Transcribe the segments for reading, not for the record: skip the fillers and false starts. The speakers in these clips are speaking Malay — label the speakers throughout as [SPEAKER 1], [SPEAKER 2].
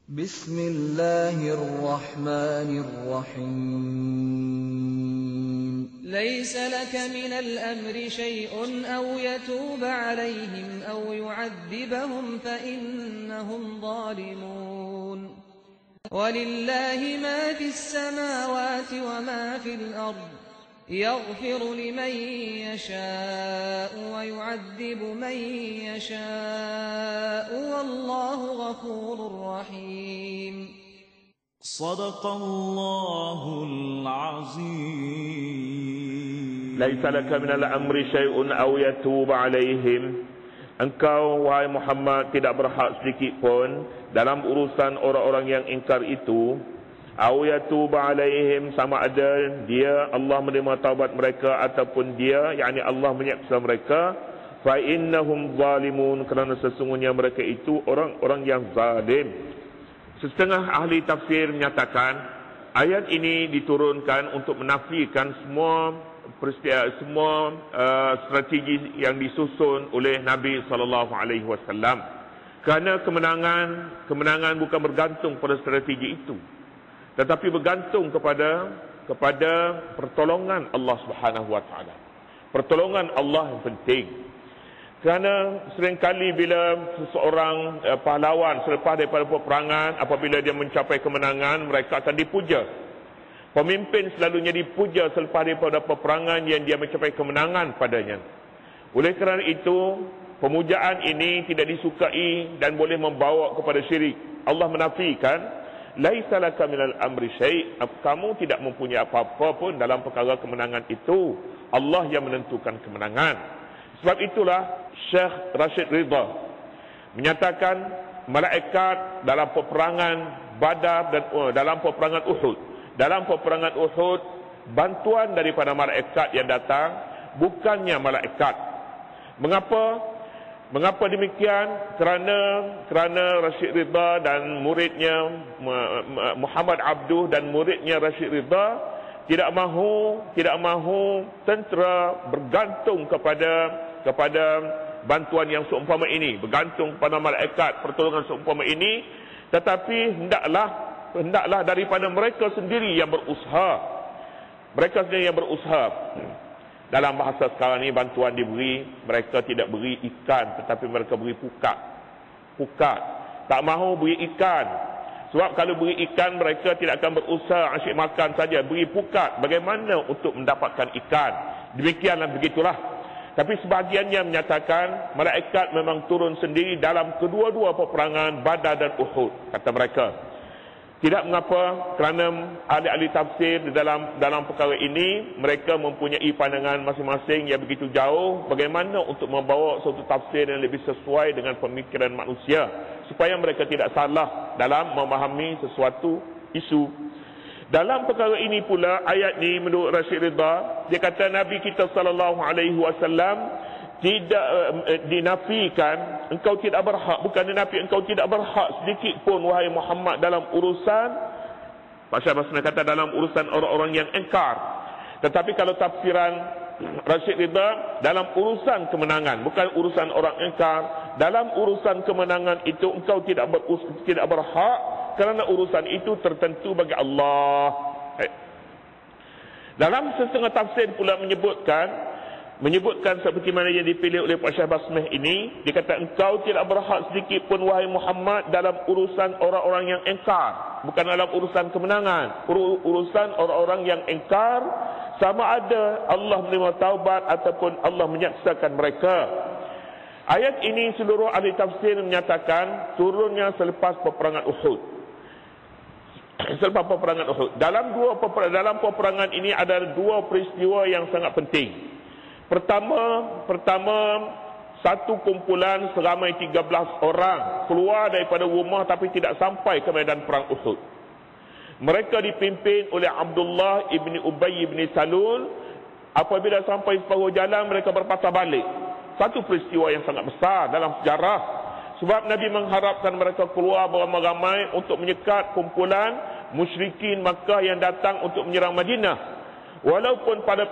[SPEAKER 1] بسم الله الرحمن الرحيم
[SPEAKER 2] ليس لك من الأمر شيء أو يتوب عليهم أو يعذبهم فإنهم ظالمون ولله ما في السماوات وما في الأرض يغفر لمن يشاء ويعذب من يشاء والله غفور رحيم
[SPEAKER 3] صدق الله العظيم.
[SPEAKER 4] ليس لك من الأمر شيء أو يتوب عليهم. Engkau wahai Muhammad tidak berhak sedikit pun dalam urusan orang-orang yang ingkar itu. Au yatuba alaihim, sama ada dia Allah menerima taubat mereka ataupun dia yakni Allah menyiksa mereka. Fa innahum zalimun, kerana sesungguhnya mereka itu orang-orang yang zalim. Setengah ahli tafsir menyatakan ayat ini diturunkan untuk menafikan semua strategi yang disusun oleh Nabi SAW. Kerana kemenangan bukan bergantung pada strategi itu, tetapi bergantung kepada pertolongan Allah Subhanahu Wa Taala. Pertolongan Allah yang penting. Kerana seringkali bila seseorang pahlawan selepas daripada peperangan, apabila dia mencapai kemenangan, mereka akan dipuja. Pemimpin selalunya dipuja selepas daripada peperangan yang dia mencapai kemenangan padanya. Oleh kerana itu, pemujaan ini tidak disukai dan boleh membawa kepada syirik. Allah menafikan, laisa laka minal amri syai', kamu tidak mempunyai apa-apa pun dalam perkara kemenangan itu. Allah yang menentukan kemenangan. Sebab itulah Syekh Rashid Ridha menyatakan malaikat dalam peperangan Badar dan dalam peperangan Uhud. Dalam peperangan Uhud, bantuan daripada malaikat yang datang bukannya malaikat. Mengapa demikian? Kerana Rashid Ridha dan muridnya Muhammad Abduh dan muridnya Rashid Ridha tidak mahu tentera bergantung kepada bantuan yang seumpama ini, bergantung kepada malaikat, pertolongan seumpama ini, tetapi hendaklah daripada mereka sendiri yang berusaha. Mereka sendiri yang berusaha. Dalam bahasa sekarang ni, bantuan diberi, mereka tidak beri ikan, tetapi mereka beri pukat. Tak mahu beri ikan. Sebab kalau beri ikan, mereka tidak akan berusaha asyik makan saja. Beri pukat, bagaimana untuk mendapatkan ikan. Demikianlah, begitulah. Tapi sebahagiannya menyatakan malaikat memang turun sendiri dalam kedua-dua peperangan Badar dan Uhud, kata mereka. Tidak mengapa, kerana ahli-ahli tafsir dalam perkara ini mereka mempunyai pandangan masing-masing yang begitu jauh bagaimana untuk membawa suatu tafsir yang lebih sesuai dengan pemikiran manusia supaya mereka tidak salah dalam memahami sesuatu isu. Dalam perkara ini pula, ayat ini menurut Rashid Ridha, dia kata Nabi kita SAW tidak dinafikan, engkau tidak berhak, bukan dinafi, engkau tidak berhak sedikit pun wahai Muhammad dalam urusan, Pak Syah Basna kata dalam urusan orang-orang yang engkar. Tetapi kalau tafsiran Rashid Ridha, dalam urusan kemenangan, bukan urusan orang engkar. Dalam urusan kemenangan itu engkau tidak berhak, kerana urusan itu tertentu bagi Allah. Dalam setengah tafsir pula menyebutkan seperti mana yang dipilih oleh Pak Syah Basmah ini, dia kata engkau tidak berhak sedikit pun wahai Muhammad dalam urusan orang-orang yang engkar, bukan dalam urusan kemenangan. Urusan orang-orang yang engkar, sama ada Allah menerima taubat ataupun Allah menyaksakan mereka. Ayat ini seluruh ahli tafsir menyatakan turunnya selepas peperangan Uhud. Selepas peperangan Uhud. Dalam peperangan ini ada dua peristiwa yang sangat penting. Pertama, satu kumpulan seramai 13 orang keluar daripada rumah tapi tidak sampai ke medan perang Uhud. Mereka dipimpin oleh Abdullah ibni Ubay ibni Salul. Apabila sampai separuh jalan, mereka berpatah balik. Satu peristiwa yang sangat besar dalam sejarah. Sebab Nabi mengharapkan mereka keluar beramai-ramai untuk menyekat kumpulan musyrikin Makkah yang datang untuk menyerang Madinah. Walaupun pada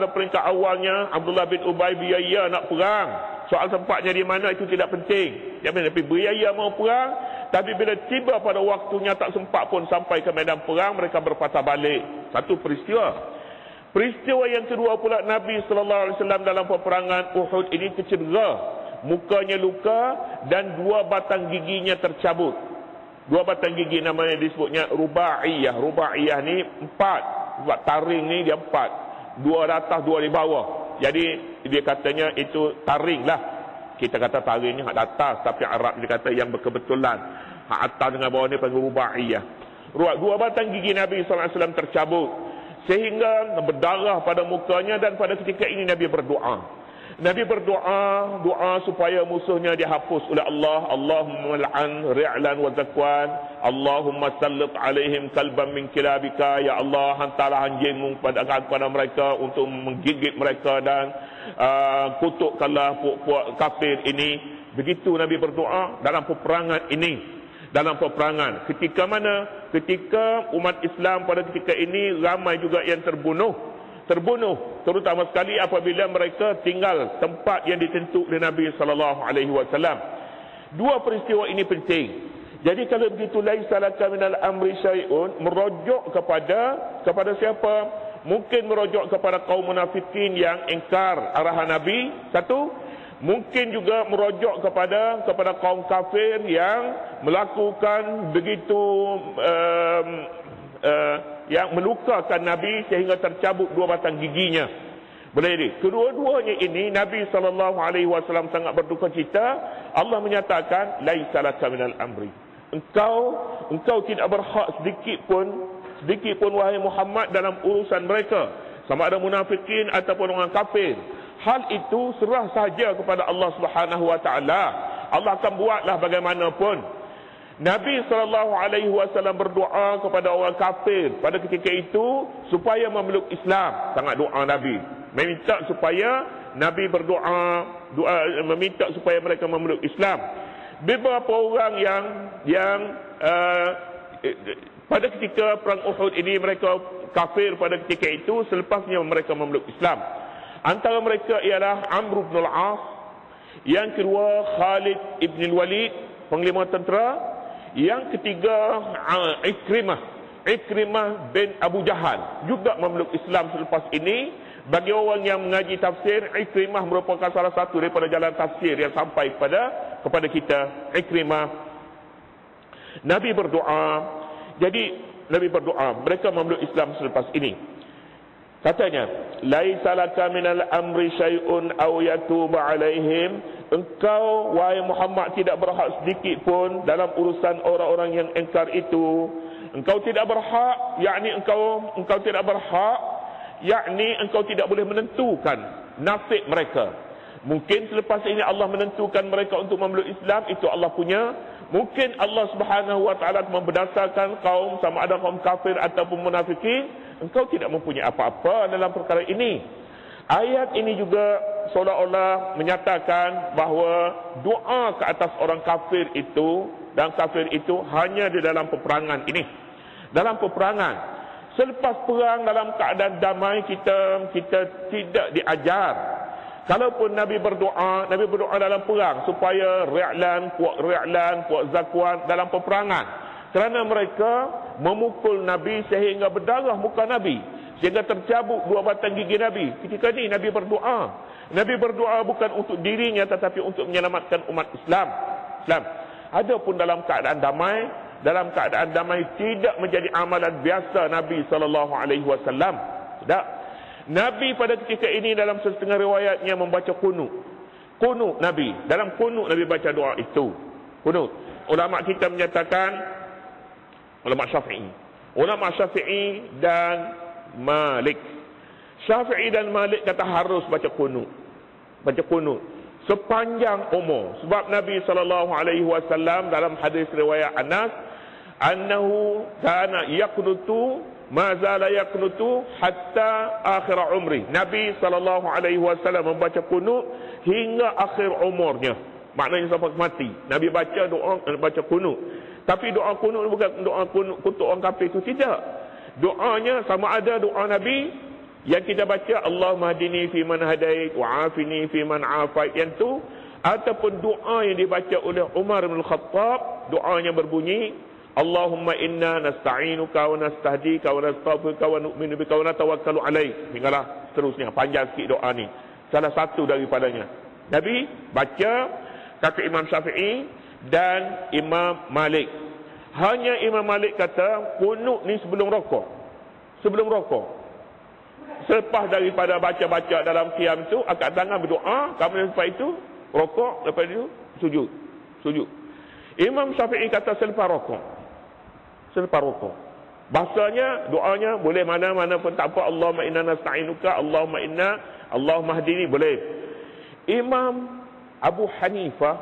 [SPEAKER 4] peringkat awalnya Abdullah bin Ubay biaya nak perang, soal tempatnya di mana itu tidak penting. Tapi berjaya mau perang, tapi bila tiba pada waktunya tak sempat pun sampai ke medan perang, mereka berpatah balik. Satu peristiwa. Peristiwa yang kedua pula, Nabi SAW dalam peperangan Uhud ini tercedera, mukanya luka dan 2 batang giginya tercabut. 2 batang gigi namanya disebutnya rubaiyah. Rubaiyah ni 4, sebab taring ni dia 4, 2 di atas 2 di bawah. Jadi dia katanya itu taring lah. Kita kata taring ni hak atas, tapi Arab dia kata yang berkebetulan. Hak atas dengan bawah ni panggil rubaiyah. 2 batang gigi Nabi SAW tercabut, sehingga berdarah pada mukanya, dan pada ketika ini Nabi berdoa. Nabi berdoa, doa supaya musuhnya dihapus oleh Allah. Allahumma al'an ri'lan wa zakwan, Allahumma sallit alaihim kalban min kilabika. Ya Allah, hantarlah anjingmu kepada mereka untuk menggigit mereka, dan kutukkanlah puak-puak kafir ini. Begitu Nabi berdoa dalam peperangan ini. Dalam peperangan, ketika mana? Ketika umat Islam pada ketika ini ramai juga yang terbunuh, terutama sekali apabila mereka tinggal tempat yang ditentu oleh Nabi SAW. 2 peristiwa ini penting. Jadi kalau begitu, laisa laka minal amri syai'un, merujuk kepada siapa? Mungkin merujuk kepada kaum munafikin yang ingkar arahan Nabi, satu. Mungkin juga merujuk kepada kaum kafir yang melakukan begitu yang melukakan Nabi sehingga tercabut 2 batang giginya. Boleh jadi. Kedua-duanya ini Nabi SAW sangat berduka cita. Allah menyatakan laisa laka minal amri. Engkau tidak berhak sedikit pun wahai Muhammad dalam urusan mereka, sama ada munafikin ataupun orang kafir. Hal itu serah sahaja kepada Allah Subhanahu wa taala. Allah akan buatlah bagaimanapun. Nabi SAW berdoa kepada orang kafir pada ketika itu supaya memeluk Islam. Sangat doa Nabi, meminta supaya Nabi meminta supaya mereka memeluk Islam. Beberapa orang yang pada ketika perang Uhud ini mereka kafir pada ketika itu, selepasnya mereka memeluk Islam. Antara mereka ialah Amr bin al-As, yang kedua Khalid ibn al-Walid, panglima tentera, yang ketiga Ikrimah bin Abu Jahal juga memeluk Islam selepas ini. Bagi orang yang mengaji tafsir, Ikrimah merupakan salah satu daripada jalan tafsir yang sampai kepada kita. Ikrimah. Nabi berdoa. Jadi Nabi berdoa, mereka memeluk Islam selepas ini. Katanya, laisa laka minal amri syai'un aw yatuba alaihim. Engkau wahai Muhammad tidak berhak sedikit pun dalam urusan orang-orang yang ingkar itu. Engkau tidak berhak, yakni engkau tidak berhak, yakni engkau tidak boleh menentukan nasib mereka. Mungkin selepas ini Allah menentukan mereka untuk memeluk Islam, itu Allah punya. Mungkin Allah Subhanahu wa taala memberdasarkan kaum, sama ada kaum kafir ataupun munafikin. Engkau tidak mempunyai apa-apa dalam perkara ini. Ayat ini juga seolah-olah menyatakan bahawa doa ke atas orang kafir itu, dan kafir itu hanya di dalam peperangan ini. Dalam peperangan, selepas perang dalam keadaan damai, kita tidak diajar. Kalaupun Nabi berdoa dalam perang supaya puak Zakwan dalam peperangan, kerana mereka memukul Nabi sehingga berdarah muka Nabi, sehingga tercabut 2 batang gigi Nabi. Ketika ini Nabi berdoa. Nabi berdoa bukan untuk dirinya, tetapi untuk menyelamatkan umat Islam. Adapun dalam keadaan damai tidak menjadi amalan biasa Nabi SAW. Tidak. Nabi pada ketika ini dalam setengah riwayatnya membaca kunut. Kunut Nabi. Dalam kunut Nabi baca doa itu. Kunut. Ulama kita menyatakan, ulama Syafi'i dan Malik. Syafi'i dan Malik kata harus baca kunut. Baca kunut sepanjang umur. Sebab Nabi SAW dalam hadis riwayat Anas, annahu kana yaqnutu ma zala yaqnutu hatta akhir umri. Nabi SAW membaca kunut hingga akhir umurnya. Maknanya sampai mati Nabi baca kunut. Tapi doa kunut bukan doa kunut kutuk orang kafir itu, tidak. Doanya sama ada doa Nabi yang kita baca, Allahumma hadini fi man hadait wa afini fi man afait, yang tu ataupun doa yang dibaca oleh Umar bin Khattab, doanya berbunyi, Allahumma inna nasta'inuka wa nastahdika wa nastaghfiruka wa nu'minu bika wa natawakkalu alaik. Hinggalah seterusnya, panjang sikit doa ni. Salah satu daripadanya Nabi baca, kata Imam Syafi'i dan Imam Malik. Hanya Imam Malik kata kunut ni sebelum rokok. Sebelum rokok. Selepas daripada baca-baca dalam qiyam tu, angkat tangan berdoa, kemudian lepas itu rokok, lepas itu sujud. Sujud. Imam Syafi'i kata selepas rokok. Selepas rokok. Bahasanya, doanya boleh mana-mana pun tak apa. Allahumma inna nasta'inuka, Allahumma hdini, boleh. Imam Abu Hanifah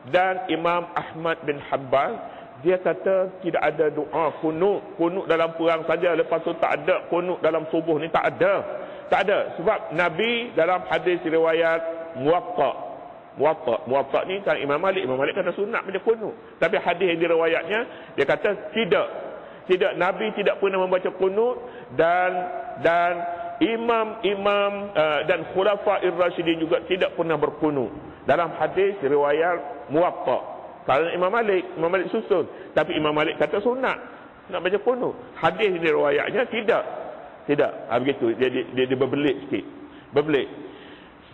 [SPEAKER 4] dan Imam Ahmad bin Hanbal, dia kata tidak ada doa kunut. Kunut dalam perang saja, lepas tu tak ada kunut dalam subuh ni, tak ada. Tak ada. Sebab Nabi dalam hadis riwayat Muwatta ni kan Imam Malik kata sunat baca kunut. Tapi hadis yang diriwayatnya, dia kata tidak, Nabi tidak pernah membaca kunut, dan imam-imam dan khulafa'ir rasyidin juga tidak pernah berkunut. Dalam hadis riwayat Muwatta, kalau Imam Malik susun, tapi Imam Malik kata sunat nak baca kunut. Hadis diriwayatnya tidak. Begitu, dia berbelit sikit. Berbelit.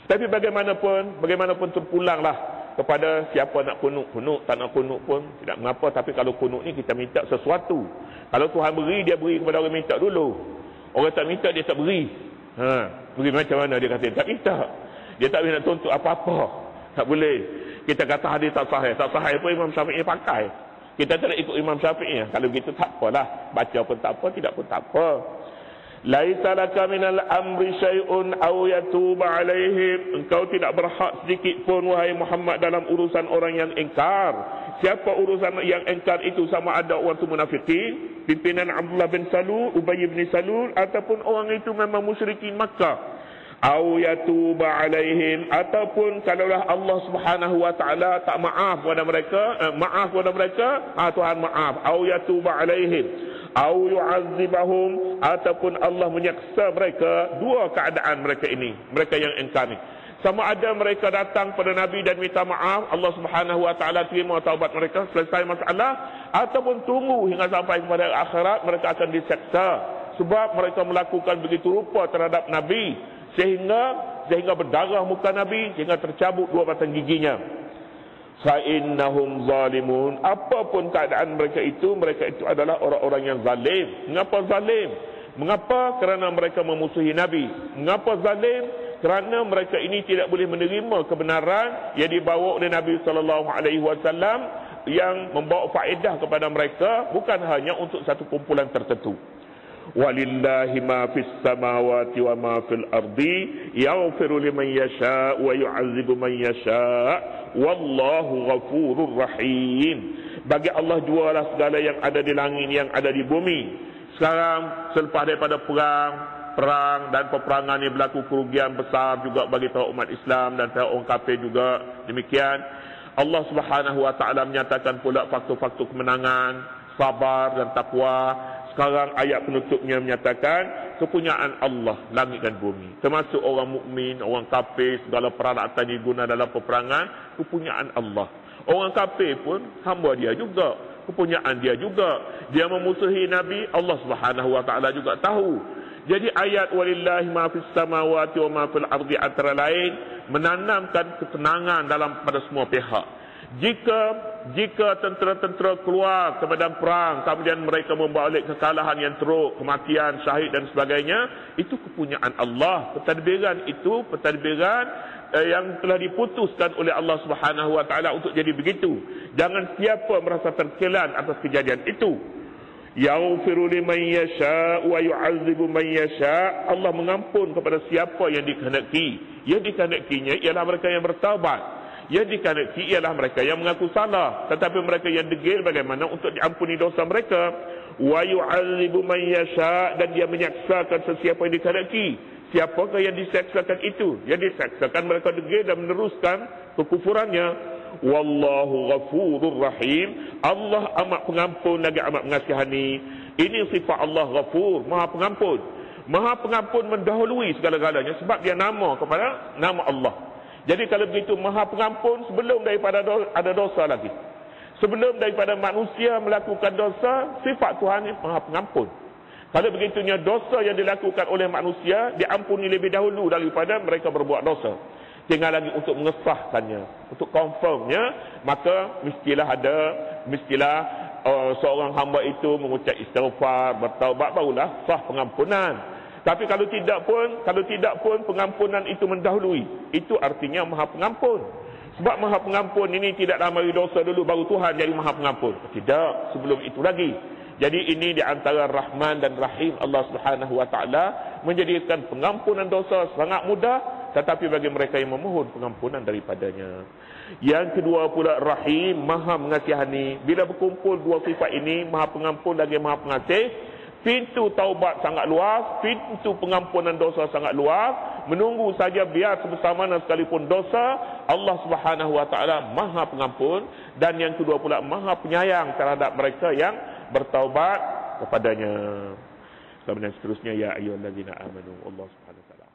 [SPEAKER 4] Tapi bagaimanapun terpulanglah kepada siapa nak kunut, tak nak kunut pun tidak mengapa. Tapi kalau kunut ni kita minta sesuatu. Kalau Tuhan beri, dia beri kepada orang minta dulu. Orang tak minta, dia tak beri. Beri macam mana dia kata? Tak minta. Dia tak boleh nak tuntut apa-apa. Tak boleh. Kita kata hadis tak sahih. Tak sahih pun Imam Syafi'i pakai. Kita tak ikut Imam Syafi'i. Kalau begitu tak apalah. Baca pun tak apa, tidak pun tak apa. Laisa laka minal amri syai'un aw yatuba alaihim. Engkau tidak berhak sedikit pun wahai Muhammad dalam urusan orang yang ingkar. Siapa urusan yang ingkar itu? Sama ada orang tu munafikin, pimpinan Abdullah bin Salul, Ubay bin Salul, ataupun orang itu memang musyrikin Makkah. Aw yatuba alaihim, ataupun kalaulah Allah Subhanahu wa taala tak maaf kepada mereka, Tuhan maaf. Aw yatuba alaihim aw yu'adzibahum, ataupun Allah menyiksa mereka. Dua keadaan mereka ini, mereka yang ingkar ni. Sama ada mereka datang pada Nabi dan minta maaf, Allah Subhanahu wa taala terima taubat mereka, selesai masalah, ataupun tunggu hingga sampai kepada akhirat mereka akan diseksa sebab mereka melakukan begitu rupa terhadap Nabi sehingga berdarah muka Nabi, sehingga tercabut dua batang giginya. Fa innahum zalimun. Apapun keadaan mereka itu adalah orang-orang yang zalim. Mengapa zalim? Mengapa? Kerana mereka memusuhi Nabi. Mengapa zalim? Kerana mereka ini tidak boleh menerima kebenaran yang dibawa oleh Nabi sallallahu alaihi wasallam yang membawa faedah kepada mereka, bukan hanya untuk satu kumpulan tertentu. Walillahi ma fis samawati wa ma fil ardi yaghfiru liman yasha wa yu'adzibu man yasha wallahu ghafurur rahim. Bagi Allah jualah segala yang ada di langit, yang ada di bumi. Sekarang selepas daripada perang dan peperangan yang berlaku, kerugian besar juga bagi umat Islam dan orang kafir juga demikian. Allah Subhanahu wa taala menyatakan pula faktor-faktor kemenangan, sabar dan takwa. Sekarang ayat penutupnya menyatakan kepunyaan Allah langit dan bumi, termasuk orang mukmin, orang kafir, segala peralatan diguna dalam peperangan, kepunyaan Allah. Orang kafir pun hamba dia juga, kepunyaan dia juga. Dia memusuhi Nabi, Allah Subhanahu wa taala juga tahu. Jadi ayat walillahi ma fis samawati wa ma fil ardi antara lain menanamkan ketenangan pada semua pihak. Jika tentera-tentera keluar ke medan perang, kemudian mereka membalik kekalahan yang teruk, kematian, syahid dan sebagainya, itu kepunyaan Allah. Pentadbiran itu yang telah diputuskan oleh Allah Subhanahu wa taala untuk jadi begitu. Jangan siapa merasa terkelan atas kejadian itu. Yaghfiru liman yasha wa yu'adzibu man yasha. Allah mengampun kepada siapa yang dikehendaki. Yang dikehendakinya ialah mereka yang bertaubat. Yang dikehendaki ialah mereka yang mengaku salah, tetapi mereka yang degil bagaimana untuk diampuni dosa mereka. Wa yu'adzibu man yasha, dan dia menyaksakan sesiapa yang dikehendaki. Siapakah yang diseksakan itu? Yang diseksakan mereka degil dan meneruskan kekufurannya. Wallahu ghafurur rahim. Allah amat pengampun lagi amat mengasihani. Ini sifat Allah Ghafur, Maha Pengampun. Maha Pengampun mendahului segala-galanya sebab dia nama kepada nama Allah. Jadi kalau begitu Maha Pengampun sebelum daripada ada dosa lagi. Sebelum daripada manusia melakukan dosa, sifat Tuhan ini Maha Pengampun. Kalau begitunya dosa yang dilakukan oleh manusia diampuni lebih dahulu daripada mereka berbuat dosa. Tinggal lagi untuk mengesahkannya, untuk confirmnya, maka mestilah seorang hamba itu mengucap istighfar, bertaubat, barulah sah pengampunan. Tapi kalau tidak pun pengampunan itu mendahului, itu artinya Maha Pengampun. Sebab Maha Pengampun ini tidak mari dosa dulu baru Tuhan jadi Maha Pengampun. Tidak, sebelum itu lagi. Jadi ini di antara Rahman dan Rahim Allah Subhanahu wa taala, menjadikan pengampunan dosa sangat mudah, tetapi bagi mereka yang memohon pengampunan daripadanya. Yang kedua pula Rahim, Maha Mengasihani. Bila berkumpul dua sifat ini, Maha Pengampun lagi Maha Pengasih, pintu taubat sangat luas, pintu pengampunan dosa sangat luas. Menunggu saja biar sebesar mana sekalipun dosa, Allah Subhanahu wa taala Maha Pengampun. Dan yang kedua pula Maha Penyayang terhadap mereka yang bertaubat kepadanya. Dan seterusnya, ya ayyuhallazina amanu, Allah Subhanahu wa taala